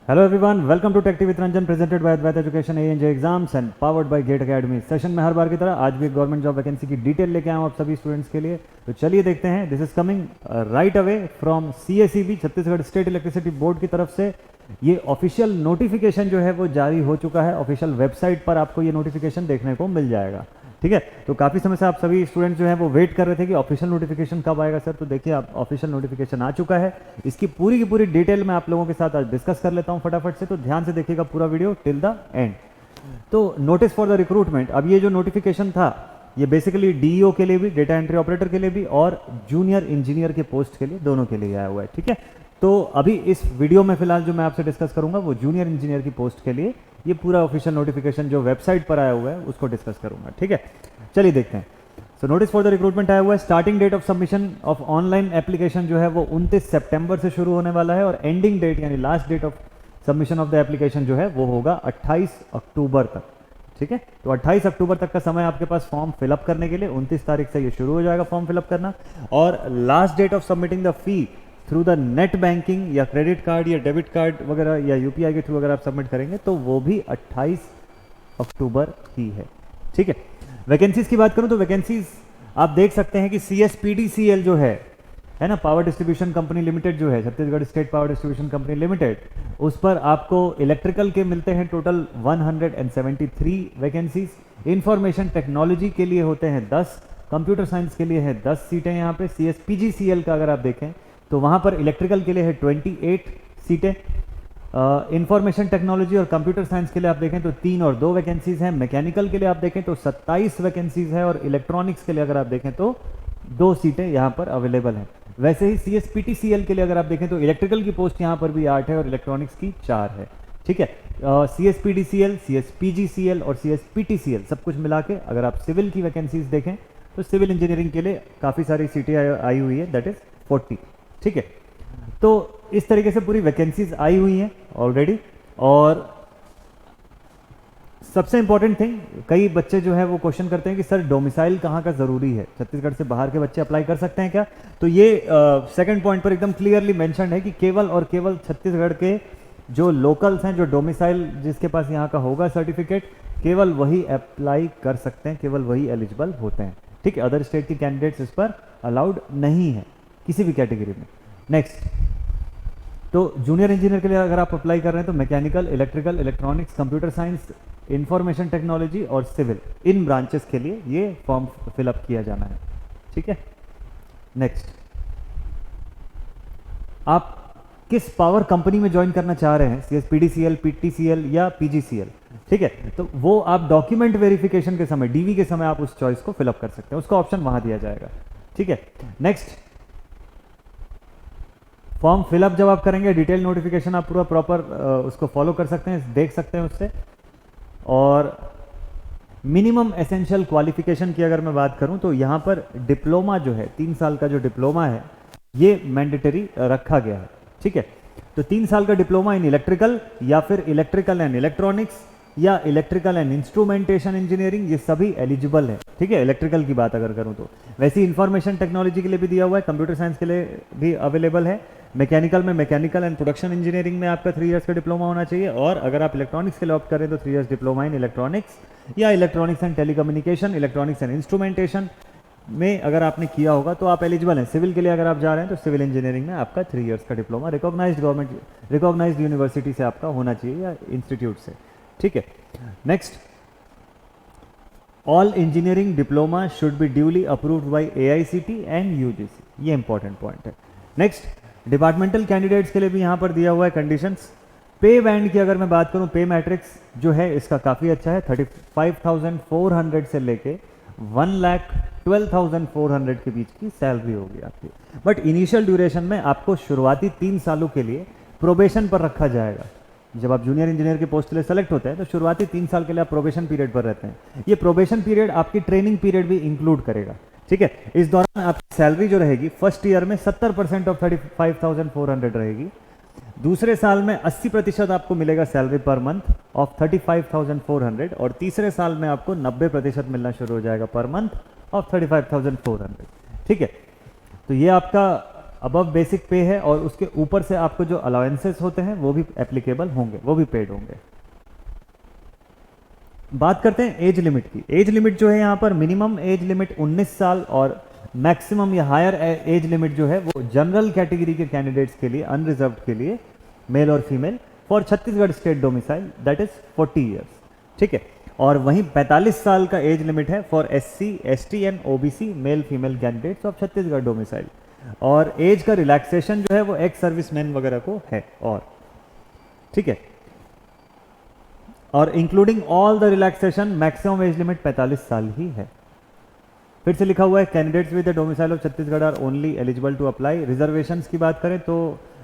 Hello everyone, welcome to tech with Ranjan presented by Advait education ANJ exams and powered by GATE academy. Session में हर बार की तरह आज भी एक गवर्नमेंट जॉब वैकेंसी की डिटेल लेके आया हूं आप सभी स्टूडेंट्स के लिए। तो चलिए देखते हैं। This is coming right away from CSEB, Chhattisgarh state electricity board की तरफ से। ये ऑफिशियल नोटिफिकेशन जो है वो जारी हो चुका है। ऑफिशियल वेबसाइट पर आपको ये नोटिफिकेशन देखने को मिल जाएगा। ठीक है, तो काफ़ी समय से आप सभी स्टूडेंट्स जो हैं वो वेट कर रहे थे कि ऑफिशियल नोटिफिकेशन कब आएगा सर। तो देखिए, आप ऑफिशियल नोटिफिकेशन आ चुका है। इसकी पूरी की पूरी डिटेल मैं आप लोगों के साथ आज डिस्कस कर लेता हूं फटाफट से। तो ध्यान से देखिएगा पूरा वीडियो टिल द एंड। तो नोटिस फॉर द रिक्रूटमेंट, अब ये जो नोटिफिकेशन था ये बेसिकली डीईओ के लिए भी, डेटा एंट्री ऑपरेटर के लिए भी और जूनियर इंजीनियर के पोस्ट के लिए, दोनों के लिए आया हुआ है। ठीक है, तो अभी इस वीडियो में फिलहाल जो मैं आपसे डिस्कस करूंगा वो जूनियर इंजीनियर की पोस्ट के लिए ये पूरा ऑफिशियल नोटिफिकेशन जो वेबसाइट पर आया हुआ है उसको डिस्कस करूंगा। ठीक है, चलिए देखते हैं। So notice for the recruitment आया हुआ है। Starting date of submission of online application जो है वो 29 सितंबर से शुरू होने वाला है और एंडिंग डेट यानी last date of submission of the application जो है वो होगा 28 अक्टूबर तक। ठीक है, तो 28 अक्टूबर तक का समय आपके पास फॉर्म फिलअप करने के लिए। 29 तारीख से ये शुरू हो जाएगा फॉर्म फिलअप करना। और last date of submitting the fee through the net banking या क्रेडिट कार्ड या डेबिट कार्ड वगैरह या यूपीआई के थ्रू अगर आप सबमिट करेंगे तो वो भी 28 अक्टूबर ही है। ठीक है, वैकेंसीज की बात करूं तो वैकेंसीज आप देख सकते हैं कि CSPDCL जो है ना, पावर डिस्ट्रीब्यूशन कंपनी लिमिटेड जो है, Chhattisgarh state power distribution company limited, उस पर आपको इलेक्ट्रिकल के मिलते हैं टोटल 173 वैकेंसीज। इंफॉर्मेशन टेक्नोलॉजी के लिए होते हैं 10, कंप्यूटर साइंस के लिए है 10 सीटें यहाँ पे। CSPGCL का अगर आप देखें तो वहाँ पर इलेक्ट्रिकल के लिए है 28 सीटें। इंफॉर्मेशन टेक्नोलॉजी और कंप्यूटर साइंस के लिए आप देखें तो 3 और 2 वैकेंसीज हैं। मैकेनिकल के लिए आप देखें तो 27 वैकेंसीज है और इलेक्ट्रॉनिक्स के लिए अगर आप देखें तो 2 सीटें यहाँ पर अवेलेबल हैं। वैसे ही CSPTCL के लिए अगर आप देखें तो इलेक्ट्रिकल की पोस्ट यहाँ पर भी 8 है और इलेक्ट्रॉनिक्स की 4 है। ठीक है, CSPDCL, CSPGCL और CSPTCL सब कुछ मिला के अगर आप सिविल की वैकेंसीज देखें तो सिविल इंजीनियरिंग के लिए काफ़ी सारी सीटें आई हुई है, दैट इज 40। ठीक है, तो इस तरीके से पूरी वैकेंसीज आई हुई हैं ऑलरेडी। और सबसे इंपॉर्टेंट थिंग, कई बच्चे जो है वो क्वेश्चन करते हैं कि सर डोमिसाइल कहाँ का ज़रूरी है, छत्तीसगढ़ से बाहर के बच्चे अप्लाई कर सकते हैं क्या? तो ये सेकंड पॉइंट पर एकदम क्लियरली मेंशन है कि केवल और केवल छत्तीसगढ़ के जो लोकल्स हैं, जो डोमिसाइल जिसके पास यहाँ का होगा सर्टिफिकेट, केवल वही अप्लाई कर सकते हैं, केवल वही एलिजिबल होते हैं। ठीक है, अदर स्टेट की कैंडिडेट्स इस पर अलाउड नहीं है किसी भी कैटेगरी में। नेक्स्ट, तो जूनियर इंजीनियर के लिए अगर आप अप्लाई कर रहे हैं तो mechanical, electrical, electronics, computer science, information technology और सिविल, इन ब्रांचेस के लिए ये फॉर्म फिलअप किया जाना है। ठीक है, नेक्स्ट, आप किस पावर कंपनी में ज्वाइन करना चाह रहे हैं, CSPDCL, PTCL या PGCL? ठीक है, तो वो आप डॉक्यूमेंट वेरिफिकेशन के समय, DV के समय आप उस चॉइस को फिलअप कर सकते हैं, उसका ऑप्शन वहां दिया जाएगा। ठीक है, नेक्स्ट, फॉर्म फिलअप जब आप करेंगे डिटेल नोटिफिकेशन आप पूरा प्रॉपर उसको फॉलो कर सकते हैं, देख सकते हैं उससे। और मिनिमम एसेंशियल क्वालिफिकेशन की अगर मैं बात करूं तो यहां पर डिप्लोमा जो है, 3 साल का जो डिप्लोमा है ये मैंडेटरी रखा गया है। ठीक है, तो 3 साल का डिप्लोमा इन इलेक्ट्रिकल या फिर इलेक्ट्रिकल एंड इलेक्ट्रॉनिक्स या इलेक्ट्रिकल एंड इंस्ट्रूमेंटेशन इंजीनियरिंग, ये सभी एलिजिबल है। ठीक है, इलेक्ट्रिकल की बात अगर करूं तो। वैसे इंफॉर्मेशन टेक्नोलॉजी के लिए भी दिया हुआ है, कंप्यूटर साइंस के लिए भी अवेलेबल है। मैकेनिकल में मैकेनिकल एंड प्रोडक्शन इंजीनियरिंग में आपका 3 इयर्स का डिप्लोमा होना चाहिए। और अगर आप इलेक्ट्रॉनिक्स के लिए ऑप्ट करें तो 3 इयर्स डिप्लोमा इन इलेक्ट्रॉनिक्स या electronics and telecommunication, electronics and instrumentation में अगर आपने किया होगा तो आप एलिजिबल हैं। सिविल के लिए अगर आप जा रहे हैं तो सिविल इंजीनियरिंग में आपका 3 इयर्स का diploma recognised government, recognised university से आपका होना चाहिए या इंस्टीट्यूट से। ठीक है, next, all engineering diploma should be duly approved by AICT and UGC, ये इंपॉर्टेंट पॉइंट है। नेक्स्ट, डिपार्टमेंटल कैंडिडेट्स के लिए भी यहां पर दिया हुआ है कंडीशंस। पे बैंड की अगर मैं बात करूं, पे मैट्रिक्स जो है इसका काफी अच्छा है। 35,400 से लेके 1,12,400 के बीच की सैलरी होगी आपकी। बट इनिशियल ड्यूरेशन में आपको शुरुआती 3 सालों के लिए प्रोबेशन पर रखा जाएगा। जब आप जूनियर इंजीनियर के पोस्ट के लिए सेलेक्ट होते हैं तो शुरुआती 3 साल के लिए आप प्रोबेशन पीरियड पर रहते हैं। ये प्रोबेशन पीरियड आपकी ट्रेनिंग पीरियड भी इंक्लूड करेगा। ठीक है, इस दौरान आपकी सैलरी जो रहेगी फर्स्ट ईयर में 70% ऑफ 35,400 रहेगी। दूसरे साल में 80% आपको मिलेगा सैलरी पर मंथ ऑफ 35,400 और तीसरे साल में आपको 90% मिलना शुरू हो जाएगा पर मंथ ऑफ 35,400। ठीक है, तो ये आपका अबव बेसिक पे है और उसके ऊपर से आपको जो अलाउंसेस होते हैं वो भी एप्लीकेबल होंगे, वो भी पेड होंगे। बात करते हैं एज लिमिट की। एज लिमिट जो है यहाँ पर मिनिमम एज लिमिट 19 साल और मैक्सिमम या हायर एज लिमिट जो है वो जनरल कैटेगरी के कैंडिडेट्स के लिए, अनरिजर्व के लिए, मेल और female for Chhattisgarh state domicile that is 40 years, ठीक है। और वहीं 45 साल का एज लिमिट है for SC, ST and OBC male female candidates of Chhattisgarh domicile. और एज का रिलैक्सेशन जो है वो एक्स सर्विसमैन वगैरह को है, और ठीक है, और including all the relaxation maximum age limit 45 साल ही है। फिर से लिखा हुआ है candidates with the domicile of Chhattisgarh are only eligible to apply. Reservations की बात करें तो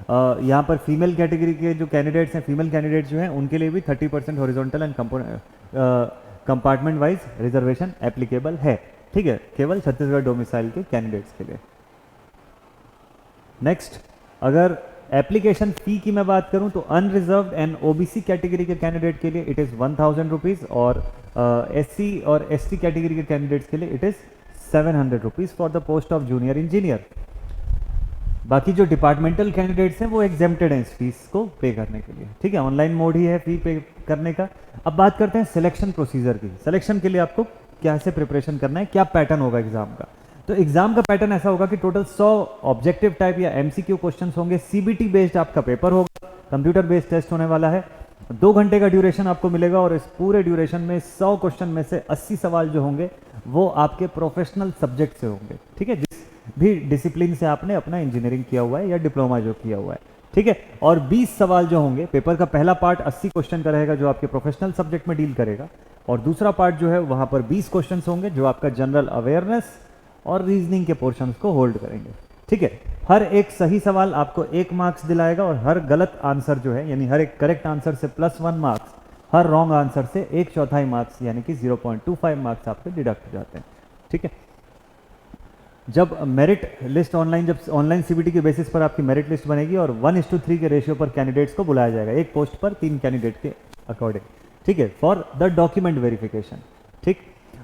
यहाँ पर फीमेल कैटेगरी के जो कैंडिडेट्स हैं, फीमेल कैंडिडेट्स जो हैं उनके लिए भी 30% horizontal and compartment wise reservation applicable है, ठीक है, केवल छत्तीसगढ़ डोमिसाइल के कैंडिडेट्स के लिए। नेक्स्ट, अगर एप्लीकेशन फी की मैं बात करूं तो अनरिजर्व्ड एंड OBC कैटेगरी के कैंडिडेट के लिए इट इज़ 1000 रुपीज़ और SC और ST कैटेगरी के कैंडिडेट्स के लिए it is 700 rupees for the post of junior engineer. बाकी जो डिपार्टमेंटल कैंडिडेट्स हैं वो एग्जेम्प्टेड हैं इस फीस को पे करने के लिए, ठीक है, ऑनलाइन मोड ही है फी पे करने का। अब बात करते हैं सिलेक्शन प्रोसीजर की। सिलेक्शन के लिए आपको कैसे प्रिपरेशन करना है, क्या पैटर्न होगा एग्जाम का। तो एग्जाम का पैटर्न ऐसा होगा कि टोटल 100 ऑब्जेक्टिव टाइप या MCQ क्वेश्चंस होंगे, CBT बेस्ड आपका पेपर होगा, कंप्यूटर बेस्ड टेस्ट होने वाला है, 2 घंटे का ड्यूरेशन आपको मिलेगा और इस पूरे ड्यूरेशन में 100 क्वेश्चन में से 80 सवाल जो होंगे वो आपके प्रोफेशनल सब्जेक्ट से होंगे, ठीक है, जिस भी डिसिप्लिन से आपने अपना इंजीनियरिंग किया हुआ है या डिप्लोमा जो किया हुआ है, ठीक है। और 20 सवाल जो होंगे, पेपर का पहला पार्ट 80 क्वेश्चन का रहेगा जो आपके प्रोफेशनल सब्जेक्ट में डील करेगा, और दूसरा पार्ट जो है वहां पर 20 क्वेश्चन होंगे जो आपका जनरल अवेयरनेस और रीजनिंग के पोर्शंस को होल्ड करेंगे, ठीक है। हर एक सही सवाल आपको 1 मार्क्स दिलाएगा और हर गलत आंसर जो है, यानी हर एक करेक्ट आंसर से +1 मार्क्स, हर रॉन्ग आंसर से 1/4 मार्क्स यानी कि 0.25 मार्क्स आपके डिडक्ट हो जाते हैं, ठीक है। जब मेरिट लिस्ट ऑनलाइन, जब ऑनलाइन CBT के बेसिस पर आपकी मेरिट लिस्ट बनेगी और 1:3 के रेशियो पर कैंडिडेट्स को बुलाया जाएगा, एक पोस्ट पर 3 कैंडिडेट के अकॉर्डिंग, ठीक है, फॉर द डॉक्यूमेंट वेरिफिकेशन, ठीक।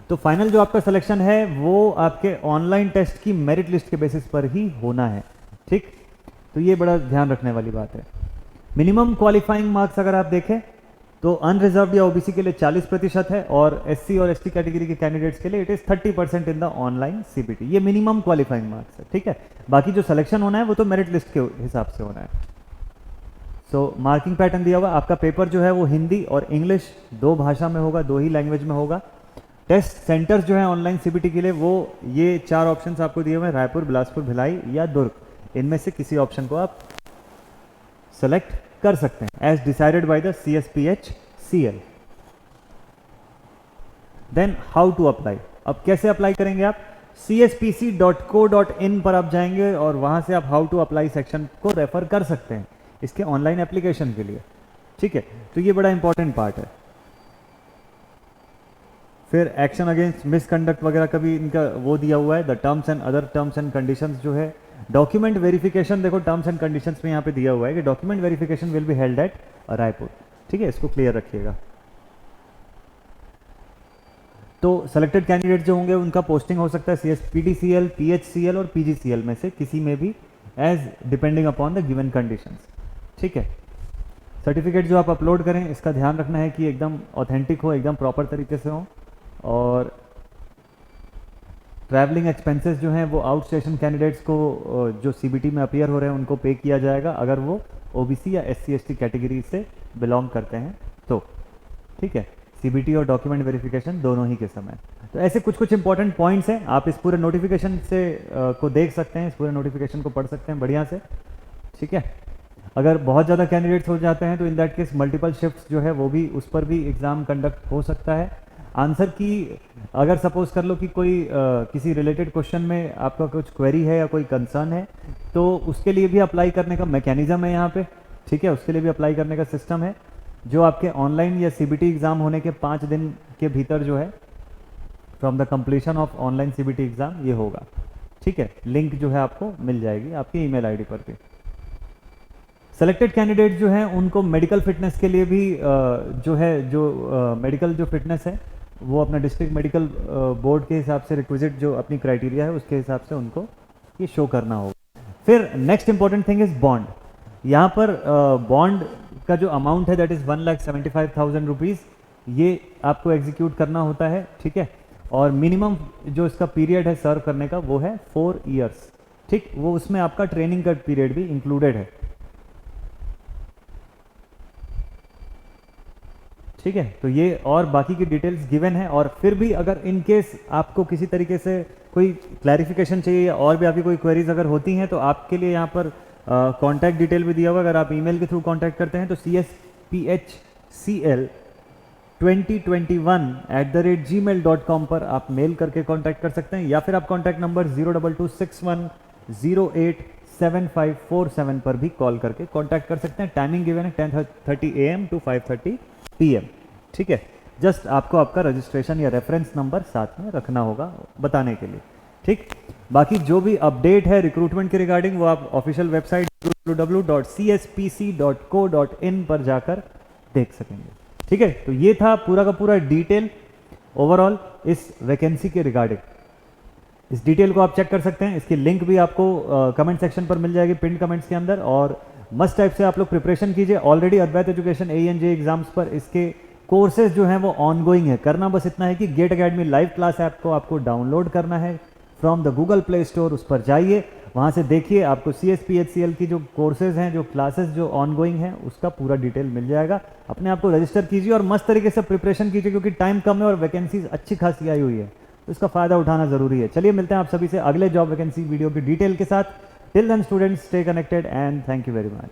तो फाइनल जो आपका सिलेक्शन है वो आपके ऑनलाइन टेस्ट की मेरिट लिस्ट के बेसिस पर ही होना है, ठीक। तो ये बड़ा ध्यान रखने वाली बात है। मिनिमम क्वालिफाइंग मार्क्स अगर आप देखें तो अनरिजर्व्ड या OBC के लिए 40% है और SC और ST कैटेगरी के कैंडिडेट्स के लिए it is 30% in the online CBT। ये मिनिमम क्वालिफाइंग मार्क्स है, ठीक है। बाकी जो सिलेक्शन होना है वो तो मेरिट लिस्ट के हिसाब से होना है। सो मार्किंग पैटर्न दिया हुआ, आपका पेपर जो है वो हिंदी और इंग्लिश 2 भाषा में होगा, 2 ही लैंग्वेज में होगा। टेस्ट सेंटर्स जो है ऑनलाइन CBT के लिए वो ये 4 ऑप्शंस आपको दिए हुए हैं, रायपुर, बिलासपुर, भिलाई या दुर्ग, इनमें से किसी ऑप्शन को आप सेलेक्ट कर सकते हैं as decided by the CSPHCL। Then how to apply, अब कैसे अप्लाई करेंगे आप, cspc.co.in पर आप जाएंगे और वहां से आप हाउ टू अप्लाई सेक्शन को रेफर कर सकते हैं इसके ऑनलाइन एप्लीकेशन के लिए, ठीक है। तो ये बड़ा इंपॉर्टेंट पार्ट है। फिर एक्शन अगेंस्ट मिसकंडक्ट वगैरह का भी इनका वो दिया हुआ है, the terms and other terms and conditions जो है। डॉक्यूमेंट वेरिफिकेशन देखो टर्म्स एंड कंडीशंस में यहाँ पे दिया हुआ है कि document verification will be held at Raipur, ठीक है, इसको क्लियर रखिएगा। तो सेलेक्टेड कैंडिडेट जो होंगे उनका पोस्टिंग हो सकता है PDCL, PHCL और PGCL में से किसी में भी, as depending upon the given conditions, ठीक है। सर्टिफिकेट जो आप अपलोड करें इसका ध्यान रखना है कि एकदम ऑथेंटिक हो, एकदम प्रॉपर तरीके से हो, और ट्रैवलिंग एक्सपेंसेस जो हैं वो आउट स्टेशन कैंडिडेट्स को जो CBT में अपीयर हो रहे हैं उनको पे किया जाएगा अगर वो OBC या SC ST कैटेगरी से बिलोंग करते हैं तो, ठीक है, CBT और डॉक्यूमेंट वेरिफिकेशन दोनों ही के समय। तो ऐसे कुछ कुछ इंपॉर्टेंट पॉइंट्स हैं, आप इस पूरे नोटिफिकेशन से को देख सकते हैं, इस पूरे नोटिफिकेशन को पढ़ सकते हैं बढ़िया से, ठीक है। अगर बहुत ज़्यादा कैंडिडेट्स हो जाते हैं तो in that case multiple shifts जो है वो भी, उस पर भी एग्ज़ाम कंडक्ट हो सकता है। आंसर की अगर सपोज कर लो कि कोई किसी रिलेटेड क्वेश्चन में आपका कुछ क्वेरी है या कोई कंसर्न है तो उसके लिए भी अप्लाई करने का मैकेनिज्म है यहाँ पे, ठीक है, उसके लिए भी अप्लाई करने का सिस्टम है जो आपके ऑनलाइन या CBT एग्ज़ाम होने के 5 दिन के भीतर जो है from the completion of online CBT exam ये होगा, ठीक है। लिंक जो है आपको मिल जाएगी आपकी ईमेल आईडी पर भी। सेलेक्टेड कैंडिडेट जो हैं उनको मेडिकल फिटनेस के लिए भी जो है मेडिकल जो फिटनेस है वो अपना डिस्ट्रिक्ट मेडिकल बोर्ड के हिसाब से रिक्विजिट जो अपनी क्राइटेरिया है उसके हिसाब से उनको ये शो करना होगा। फिर next important thing is bond. यहाँ पर बॉन्ड का जो अमाउंट है दैट इज़ 1,75,000 रुपीज़, ये आपको एग्जीक्यूट करना होता है, ठीक है। और मिनिमम जो इसका पीरियड है सर्व करने का वो है 4 ईयर्स, ठीक। वो उसमें आपका ट्रेनिंग का पीरियड भी इंक्लूडेड है, ठीक है। तो ये और बाकी की डिटेल्स गिवन है। और फिर भी अगर इन केस आपको किसी तरीके से कोई क्लैरिफिकेशन चाहिए या और भी आपकी कोई क्वेरीज अगर होती हैं तो आपके लिए यहाँ पर कॉन्टैक्ट डिटेल भी दिया हुआ। अगर आप ईमेल के थ्रू कॉन्टैक्ट करते हैं तो csphcl2021@gmail.com पर आप मेल करके कॉन्टैक्ट कर सकते हैं, या फिर आप कॉन्टैक्ट नंबर 02261087547 पर भी कॉल करके कॉन्टैक्ट कर सकते हैं। टाइमिंग गिवन है 10:30 AM to 5:30 PM, ठीक है। जस्ट आपको आपका रजिस्ट्रेशन या रेफरेंस नंबर साथ में रखना होगा बताने के लिए, ठीक। बाकी जो भी अपडेट है रिक्रूटमेंट के रिगार्डिंग वो आप ऑफिशियल वेबसाइट www.cspc.co.in पर जाकर देख सकेंगे, ठीक है। तो ये था पूरा का पूरा डिटेल ओवरऑल इस वैकेंसी के रिगार्डिंग। इस डिटेल को आप चेक कर सकते हैं, इसकी लिंक भी आपको कमेंट सेक्शन पर मिल जाएगी, पिन कमेंट्स के अंदर। और मस्ट टाइप से आप लोग प्रिपरेशन कीजिए। ऑलरेडी अद्वैत एजुकेशन ANJ एग्जाम्स पर इसके कोर्सेज जो हैं वो ऑनगोइंग है। करना बस इतना है कि GATE Academy live class app को आपको डाउनलोड करना है from the Google play store, उस पर जाइए, वहाँ से देखिए, आपको CSPHCL की जो कोर्सेज हैं, जो क्लासेस जो ऑनगोइंग हैं, उसका पूरा डिटेल मिल जाएगा। अपने आप को रजिस्टर कीजिए और मस्त तरीके से प्रिपरेशन कीजिए, क्योंकि टाइम कम है और वैकेंसीज अच्छी खासी आई हुई है, तो इसका फ़ायदा उठाना ज़रूरी है। चलिए मिलते हैं आप सभी से अगले जॉब वैकेंसी वीडियो की डिटेल के साथ। Till then students, stay connected and thank you very much.